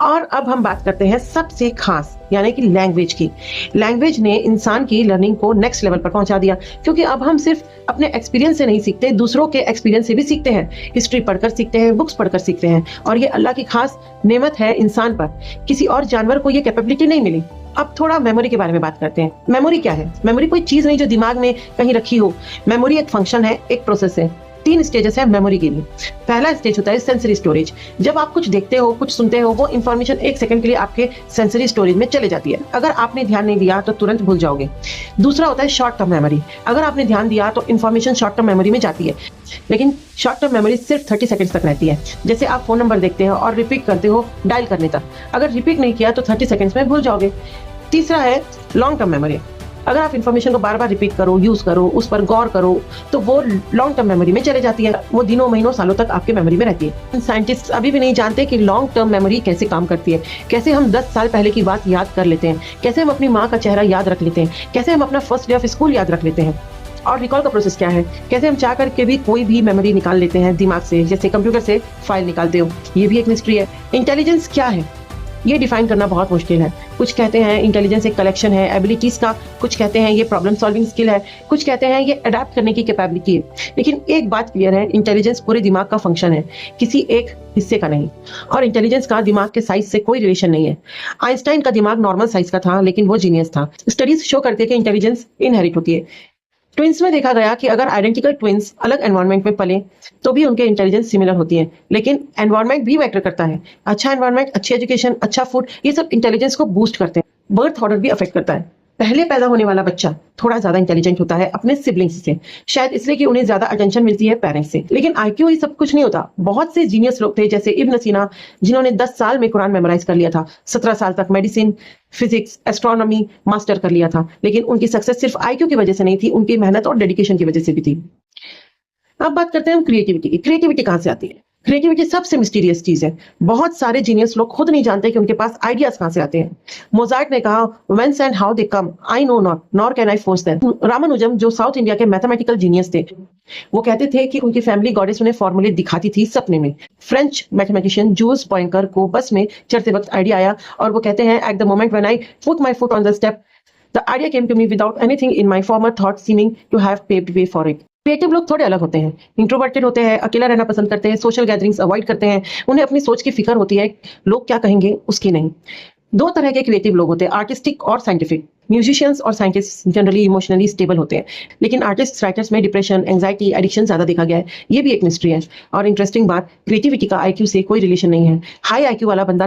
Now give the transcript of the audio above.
और अब हम बात करते हैं सबसे खास यानी कि लैंग्वेज की। लैंग्वेज ने इंसान की लर्निंग को नेक्स्ट लेवल पर पहुंचा दिया, क्योंकि अब हम सिर्फ अपने एक्सपीरियंस से नहीं सीखते, दूसरों के एक्सपीरियंस से भी सीखते हैं। हिस्ट्री पढ़कर सीखते हैं, बुक्स पढ़कर सीखते हैं, और ये अल्लाह की खास नेमत है इंसान पर। किसी और जानवर को ये कैपेबिलिटी नहीं मिली। अब थोड़ा मेमोरी के बारे में बात करते हैं। मेमोरी क्या है? मेमोरी कोई चीज नहीं जो दिमाग में कहीं रखी हो। मेमोरी एक फंक्शन है, एक प्रोसेस है। 3 स्टेजेस है मेमोरी के लिए। पहला स्टेज होता है सेंसरी स्टोरेज। जब आप कुछ देखते हो, कुछ सुनते हो, वो इंफॉर्मेशन 1 सेकंड के लिए आपके सेंसरी स्टोरेज में चले जाती है। अगर आपने ध्यान नहीं दिया तो तुरंत भूल जाओगे। दूसरा होता है शॉर्ट टर्म मेमोरी। अगर आपने ध्यान दिया तो इंफॉर्मेशन शॉर्ट टर्म मेमोरी में जाती है, लेकिन शॉर्ट टर्म मेमोरी सिर्फ 30 सेकंड्स तक रहती है। जैसे आप फोन नंबर देखते हो और रिपीट करते हो डायल करने तक। अगर रिपीट नहीं किया तो 30 सेकंड्स में भूल जाओगे। तीसरा है लॉन्ग टर्म मेमोरी। अगर आप इन्फॉर्मेशन को बार बार रिपीट करो, यूज करो, उस पर गौर करो, तो वो लॉन्ग टर्म मेमोरी में चले जाती है। वो दिनों, महीनों, सालों तक आपके मेमोरी में रहती है। साइंटिस्ट अभी भी नहीं जानते कि लॉन्ग टर्म मेमोरी कैसे काम करती है, कैसे हम 10 साल पहले की बात याद कर लेते हैं, कैसे हम अपनी माँ का चेहरा याद रख लेते हैं, कैसे हम अपना फर्स्ट डे ऑफ स्कूल याद रख लेते हैं। और रिकॉल का प्रोसेस क्या है, कैसे हम चाह करके भी कोई भी मेमोरी निकाल लेते हैं दिमाग से, जैसे कंप्यूटर से फाइल निकालते हो। ये भी एक मिस्ट्री है। इंटेलिजेंस क्या है, ये डिफाइन करना बहुत मुश्किल है। कुछ कहते हैं इंटेलिजेंस एक कलेक्शन है एबिलिटीज का, कुछ कहते हैं ये प्रॉब्लम सॉल्विंग स्किल है, कुछ कहते हैं ये अडेप्ट करने की कैपेबिलिटी है। लेकिन एक बात क्लियर है, इंटेलिजेंस पूरे दिमाग का फंक्शन है, किसी एक हिस्से का नहीं। और इंटेलिजेंस का दिमाग के साइज से कोई रिलेशन नहीं है। आइंस्टाइन का दिमाग नॉर्मल साइज का था, लेकिन वो जीनियस था। स्टडीज शो करते हैं कि इंटेलिजेंस इनहेरिट होती है। ट्विंस में देखा गया कि अगर आइडेंटिकल ट्विंस अलग एनवायरनमेंट में पले तो भी उनके इंटेलिजेंस सिमिलर होती है। लेकिन एनवायरनमेंट भी मैटर करता है। अच्छा एनवायरनमेंट, अच्छी एजुकेशन, अच्छा फूड, ये सब इंटेलिजेंस को बूस्ट करते हैं। बर्थ ऑर्डर भी अफेक्ट करता है। पहले पैदा होने वाला बच्चा थोड़ा ज्यादा इंटेलिजेंट होता है अपने सिबलिंग्स से, शायद इसलिए कि उन्हें ज्यादा अटेंशन मिलती है पेरेंट्स से। लेकिन आईक्यू ही सब कुछ नहीं होता। बहुत से जीनियस लोग थे, जैसे इब्न सीना, जिन्होंने 10 साल में कुरान मेमोराइज कर लिया था, 17 साल तक मेडिसिन, फिजिक्स, एस्ट्रोनॉमी मास्टर कर लिया था। लेकिन उनकी सक्सेस सिर्फ आईक्यू की वजह से नहीं थी, उनकी मेहनत और डेडिकेशन की वजह से भी थी। अब बात करते हैं हम क्रिएटिविटी की। क्रिएटिविटी कहाँ से आती है? क्रिएटिविटी सबसे मिस्टीरियस चीज है। बहुत सारे जीनियस लोग खुद नहीं जानते कि उनके पास आइडियाज कहाँ से आते हैं। मोजार्ट ने कहा, whence and how they come I know not nor can I force them. Ramanujam, जो साउथ इंडिया के मैथमेटिकल जीनियस थे, वो कहते थे कि उनकी फैमिली गॉडेस उन्हें फॉर्मूले दिखाती थी सपने में। फ्रेंच मैथमेटिशियन जूल्स पॉइंकर को बस में चढ़ते वक्त आइडिया आया, और वो कहते हैं, at the moment when I put my foot on the step the idea came to me without anything in my former thought seeming to have paved way for it. Creative लोग थोड़े अलग होते हैं। इंट्रोवर्टेड होते हैं, अकेला रहना पसंद करते हैं, सोशल गैदरिंग्स अवॉइड करते हैं। उन्हें अपनी सोच की फिक्र होती है, लोग क्या कहेंगे उसकी नहीं। 2 तरह के क्रिएटिव लोग होते हैं, आर्टिस्टिक और साइंटिफिक। म्यूजिशियंस और साइंटिस्ट जनरली इमोशनली स्टेबल होते हैं, लेकिन आर्टिस्ट राइटर्स में डिप्रेशन, एंजाइटी, एडिक्शन ज्यादा देखा गया है। ये भी एक मिस्ट्री है। और इंटरेस्टिंग बात, क्रिएटिविटी का आईक्यू से कोई रिलेशन नहीं है। हाई आईक्यू वाला बंदा